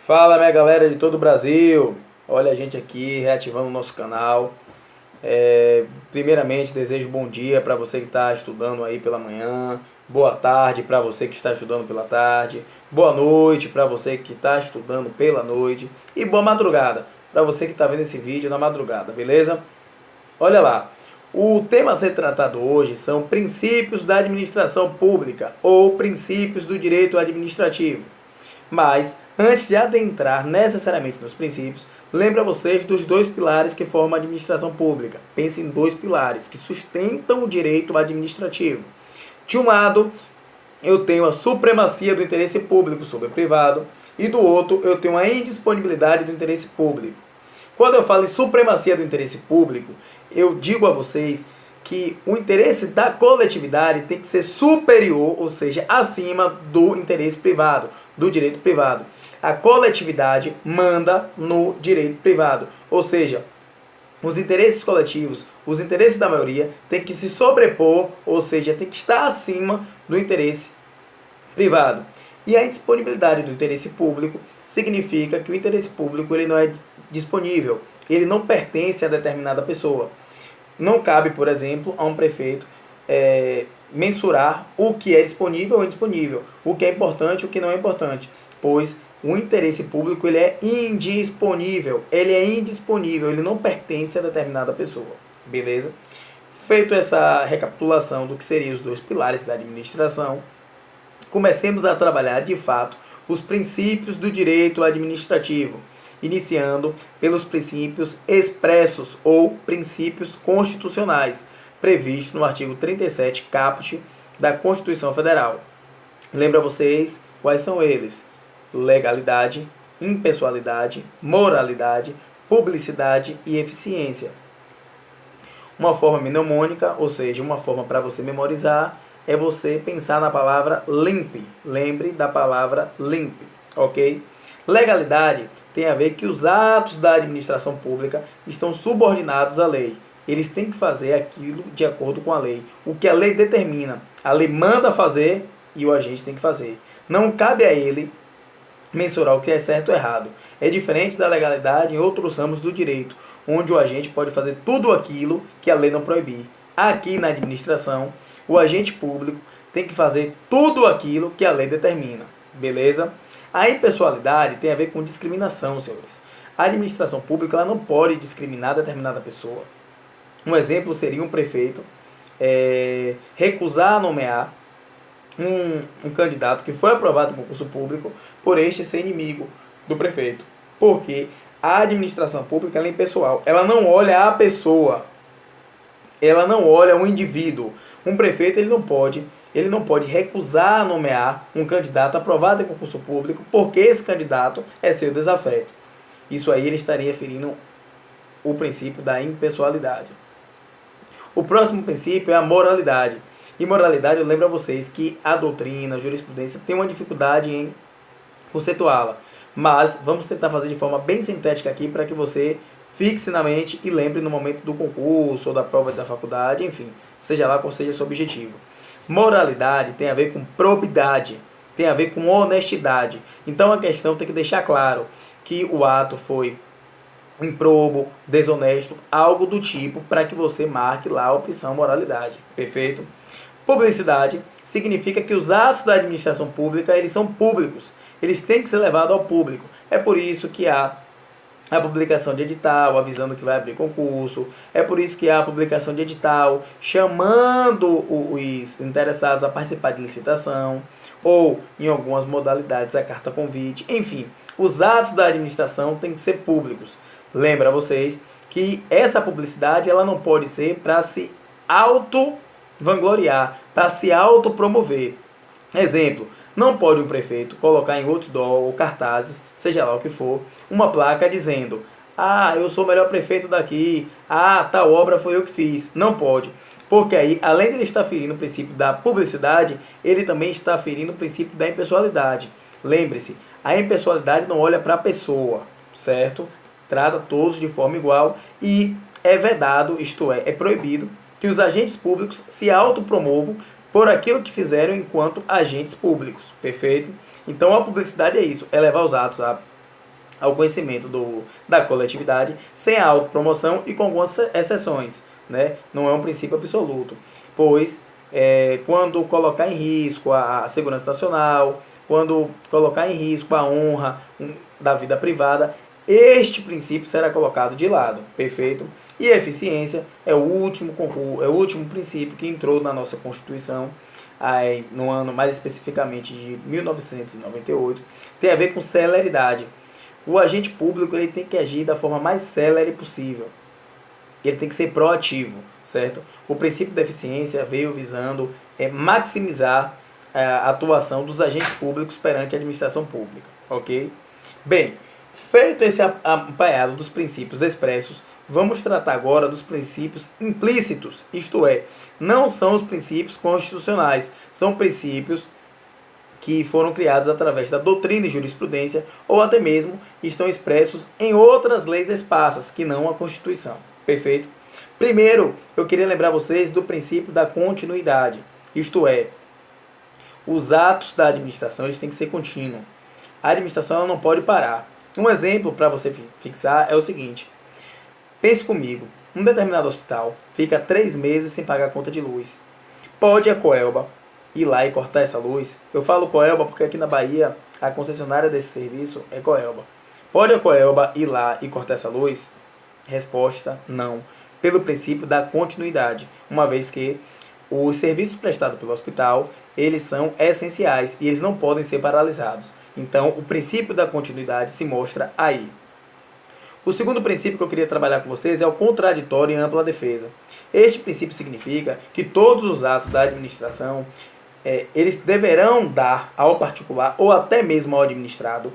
Fala, minha galera de todo o Brasil. Olha a gente aqui reativando o nosso canal. Primeiramente, desejo bom dia para você que está estudando aí pela manhã. Boa tarde para você que está estudando pela tarde. Boa noite para você que está estudando pela noite. E boa madrugada para você que está vendo esse vídeo na madrugada, beleza? Olha lá. O tema a ser tratado hoje são princípios da administração pública ou princípios do direito administrativo. Mas, antes de adentrar necessariamente nos princípios, lembra vocês dos dois pilares que formam a administração pública. Pense em dois pilares que sustentam o direito administrativo. De um lado, eu tenho a supremacia do interesse público sobre o privado, e do outro, eu tenho a indisponibilidade do interesse público. Quando eu falo em supremacia do interesse público, eu digo a vocês que o interesse da coletividade tem que ser superior, ou seja, acima do interesse privado, do direito privado. A coletividade manda no direito privado, ou seja, os interesses coletivos, os interesses da maioria têm que se sobrepor, ou seja, tem que estar acima do interesse privado. E a indisponibilidade do interesse público significa que o interesse público ele não é disponível, ele não pertence a determinada pessoa. Não cabe, por exemplo, a um prefeito mensurar o que é disponível ou indisponível, o que é importante e o que não é importante, pois o interesse público ele é indisponível, ele não pertence a determinada pessoa, beleza? Feito essa recapitulação do que seriam os dois pilares da administração, comecemos a trabalhar de fato os princípios do direito administrativo, iniciando pelos princípios expressos ou princípios constitucionais, previsto no artigo 37 caput da Constituição Federal. Lembra vocês quais são eles? Legalidade, impessoalidade, moralidade, publicidade e eficiência. Uma forma mnemônica, ou seja, uma forma para você memorizar, é você pensar na palavra limpe. Lembre da palavra limpe, ok? Legalidade tem a ver que os atos da administração pública estão subordinados à lei. Eles têm que fazer aquilo de acordo com a lei. O que a lei determina, a lei manda fazer e o agente tem que fazer. Não cabe a ele mensurar o que é certo ou errado. É diferente da legalidade em outros ramos do direito, onde o agente pode fazer tudo aquilo que a lei não proibir. Aqui na administração, o agente público tem que fazer tudo aquilo que a lei determina. Beleza? A impessoalidade tem a ver com discriminação, senhores. A administração pública ela não pode discriminar determinada pessoa. Um exemplo seria um prefeito recusar nomear um candidato que foi aprovado em concurso público por este ser inimigo do prefeito. Porque a administração pública ela é impessoal. Ela não olha a pessoa. Ela não olha o indivíduo. Um prefeito ele não pode recusar nomear um candidato aprovado em concurso público porque esse candidato é seu desafeto. Isso aí ele estaria ferindo o princípio da impessoalidade. O próximo princípio é a moralidade. E moralidade, eu lembro a vocês que a doutrina, a jurisprudência tem uma dificuldade em conceituá-la. Mas vamos tentar fazer de forma bem sintética aqui para que você fixe na mente e lembre no momento do concurso ou da prova da faculdade, enfim, seja lá qual seja o seu objetivo. Moralidade tem a ver com probidade, tem a ver com honestidade. Então a questão tem que deixar claro que o ato foi improbo, desonesto, algo do tipo, para que você marque lá a opção moralidade. Perfeito? Publicidade significa que os atos da administração pública, eles são públicos. Eles têm que ser levados ao público. É por isso que há a publicação de edital avisando que vai abrir concurso. É por isso que há a publicação de edital chamando os interessados a participar de licitação. Ou, em algumas modalidades, a carta convite. Enfim, os atos da administração têm que ser públicos. Lembra vocês que essa publicidade ela não pode ser para se auto-vangloriar, para se autopromover. Exemplo, não pode um prefeito colocar em outdoor ou cartazes, seja lá o que for, uma placa dizendo: ah, eu sou o melhor prefeito daqui, ah, tal obra foi eu que fiz. Não pode. Porque aí, além de ele estar ferindo o princípio da publicidade, ele também está ferindo o princípio da impessoalidade. Lembre-se, a impessoalidade não olha para a pessoa, certo? Trata todos de forma igual e é vedado, isto é proibido, que os agentes públicos se autopromovam por aquilo que fizeram enquanto agentes públicos. Perfeito? Então a publicidade é isso, é levar os atos ao conhecimento da coletividade, sem a autopromoção e com algumas exceções, né? Não é um princípio absoluto, pois quando colocar em risco a segurança nacional, quando colocar em risco a honra da vida privada, este princípio será colocado de lado, perfeito? E a eficiência é o último princípio que entrou na nossa Constituição, aí, no ano mais especificamente de 1998, tem a ver com celeridade. O agente público ele tem que agir da forma mais célere possível. Ele tem que ser proativo, certo? O princípio da eficiência veio visando maximizar a atuação dos agentes públicos perante a administração pública, ok? Bem, feito esse apanhado dos princípios expressos, vamos tratar agora dos princípios implícitos, isto é, não são os princípios constitucionais, são princípios que foram criados através da doutrina e jurisprudência ou até mesmo estão expressos em outras leis esparsas que não a Constituição. Perfeito? Primeiro, eu queria lembrar vocês do princípio da continuidade, isto é, os atos da administração eles têm que ser contínuos. A administração ela não pode parar. Um exemplo para você fixar é o seguinte: pense comigo, um determinado hospital fica 3 meses sem pagar a conta de luz. Pode a Coelba ir lá e cortar essa luz? Eu falo Coelba porque aqui na Bahia a concessionária desse serviço é Coelba. Pode a Coelba ir lá e cortar essa luz? Resposta: não. Pelo princípio da continuidade, uma vez que os serviços prestados pelo hospital, eles são essenciais e eles não podem ser paralisados. Então, o princípio da continuidade se mostra aí. O segundo princípio que eu queria trabalhar com vocês é o contraditório e ampla defesa. Este princípio significa que todos os atos da administração, eles deverão dar ao particular ou até mesmo ao administrado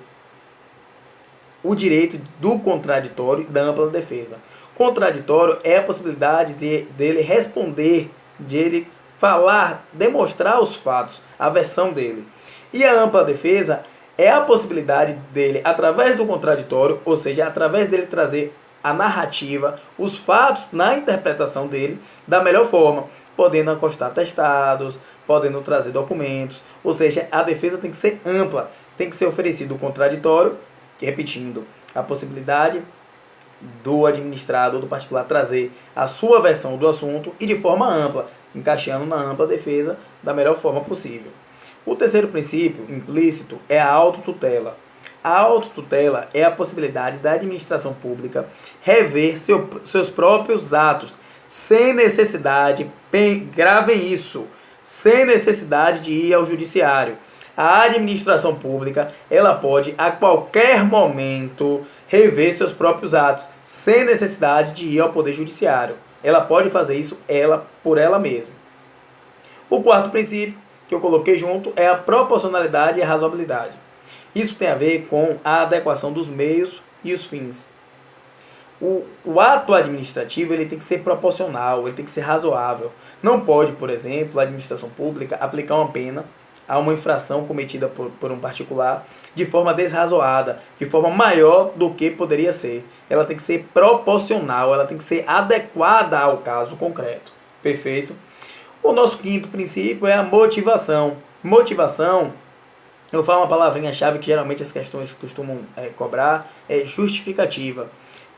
o direito do contraditório e da ampla defesa. Contraditório é a possibilidade dele responder, de ele falar, demonstrar os fatos, a versão dele. E a ampla defesa é a possibilidade dele, através do contraditório, ou seja, através dele trazer a narrativa, os fatos na interpretação dele da melhor forma, podendo acostar atestados, podendo trazer documentos, ou seja, a defesa tem que ser ampla, tem que ser oferecido o contraditório, repetindo, a possibilidade do administrado ou do particular trazer a sua versão do assunto e de forma ampla, encaixando na ampla defesa da melhor forma possível. O terceiro princípio implícito é a autotutela. A autotutela é a possibilidade da administração pública rever seus próprios atos, sem necessidade, gravem isso, sem necessidade de ir ao judiciário. A administração pública, ela pode a qualquer momento rever seus próprios atos, sem necessidade de ir ao poder judiciário. Ela pode fazer isso por ela mesma. O quarto princípio que eu coloquei junto é a proporcionalidade e a razoabilidade. Isso tem a ver com a adequação dos meios e os fins. O ato administrativo ele tem que ser proporcional, ele tem que ser razoável. Não pode, por exemplo, a administração pública aplicar uma pena a uma infração cometida por um particular de forma desrazoada, de forma maior do que poderia ser. Ela tem que ser proporcional, ela tem que ser adequada ao caso concreto. Perfeito? O nosso quinto princípio é a motivação. Motivação, eu falo uma palavrinha-chave que geralmente as questões costumam cobrar, é justificativa.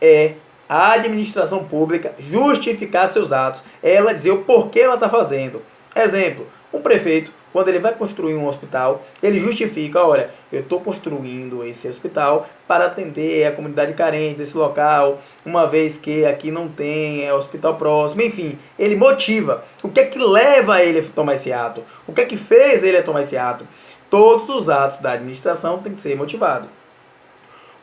É a administração pública justificar seus atos, ela dizer o porquê ela está fazendo. Exemplo, um prefeito, quando ele vai construir um hospital, ele justifica, olha, eu estou construindo esse hospital para atender a comunidade carente desse local, uma vez que aqui não tem hospital próximo, enfim, ele motiva. O que é que leva ele a tomar esse ato? O que é que fez ele a tomar esse ato? Todos os atos da administração têm que ser motivados.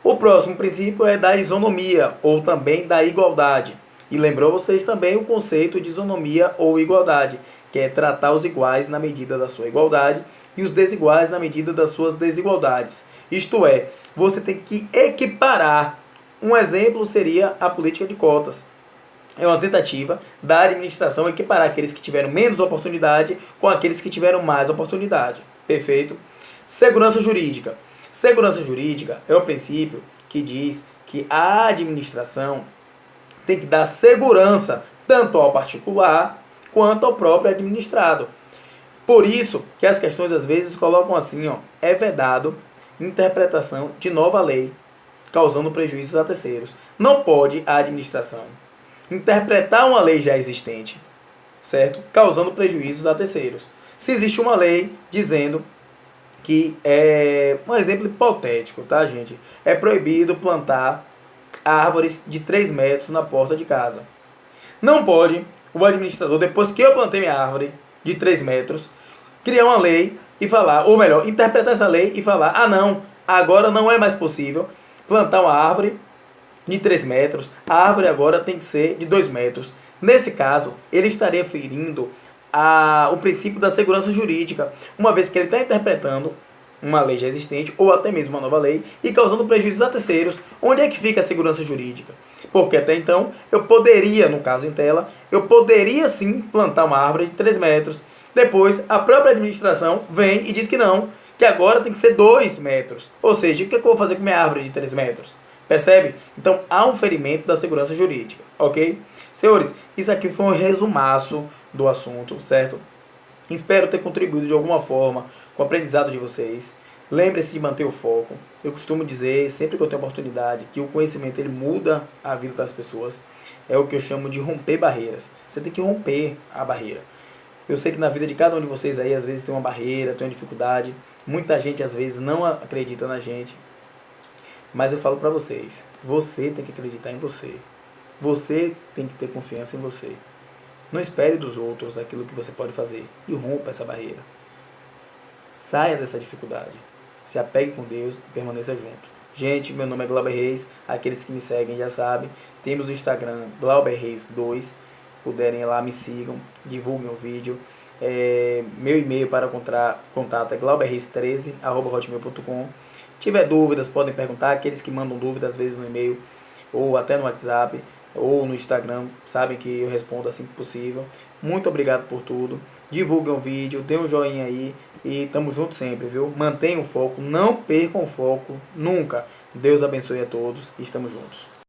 O próximo princípio é da isonomia, ou também da igualdade. E lembrou vocês também o conceito de isonomia ou igualdade, que é tratar os iguais na medida da sua igualdade e os desiguais na medida das suas desigualdades. Isto é, você tem que equiparar. Um exemplo seria a política de cotas. É uma tentativa da administração equiparar aqueles que tiveram menos oportunidade com aqueles que tiveram mais oportunidade. Perfeito? Segurança jurídica. Segurança jurídica é o princípio que diz que a administração tem que dar segurança tanto ao particular quanto ao próprio administrado. Por isso que as questões às vezes colocam assim, é vedado interpretação de nova lei. causando prejuízos a terceiros. Não pode a administração interpretar uma lei já existente, certo? Causando prejuízos a terceiros. Se existe uma lei dizendo que um exemplo hipotético, tá, gente? É proibido plantar árvores de 3 metros na porta de casa. Não pode o administrador, depois que eu plantei minha árvore de 3 metros, criar uma lei e falar, ou melhor, interpretar essa lei e falar, ah não, agora não é mais possível plantar uma árvore de 3 metros, a árvore agora tem que ser de 2 metros. Nesse caso, ele estaria ferindo o princípio da segurança jurídica, uma vez que ele está interpretando uma lei já existente ou até mesmo uma nova lei e causando prejuízos a terceiros. Onde é que fica a segurança jurídica? Porque até então eu poderia, no caso em tela, eu poderia sim plantar uma árvore de 3 metros. Depois a própria administração vem e diz que não, que agora tem que ser 2 metros. Ou seja, o que eu vou fazer com minha árvore de 3 metros? Percebe? Então há um ferimento da segurança jurídica, ok? Senhores, isso aqui foi um resumaço do assunto, certo? Espero ter contribuído de alguma forma com o aprendizado de vocês. Lembre-se de manter o foco. Eu costumo dizer, sempre que eu tenho oportunidade, que o conhecimento ele muda a vida das pessoas. É o que eu chamo de romper barreiras. Você tem que romper a barreira. Eu sei que na vida de cada um de vocês aí, às vezes tem uma barreira, tem uma dificuldade. Muita gente, às vezes, não acredita na gente. Mas eu falo pra vocês, você tem que acreditar em você. Você tem que ter confiança em você. Não espere dos outros aquilo que você pode fazer e rompa essa barreira. Saia dessa dificuldade. Se apegue com Deus e permaneça junto. Gente, meu nome é Glauber Reis. Aqueles que me seguem já sabem. Temos o Instagram Glauber Reis 2. Puderem ir lá, me sigam, divulguem o vídeo. Meu e-mail para contato é glauberreis13@hotmail.com. Tiver dúvidas, podem perguntar. Aqueles que mandam dúvidas, às vezes no e-mail ou até no WhatsApp ou no Instagram, sabem que eu respondo assim que possível. Muito obrigado por tudo. Divulguem o vídeo, dê um joinha aí e tamo junto sempre, viu? Mantenham o foco, não percam o foco nunca. Deus abençoe a todos e estamos juntos.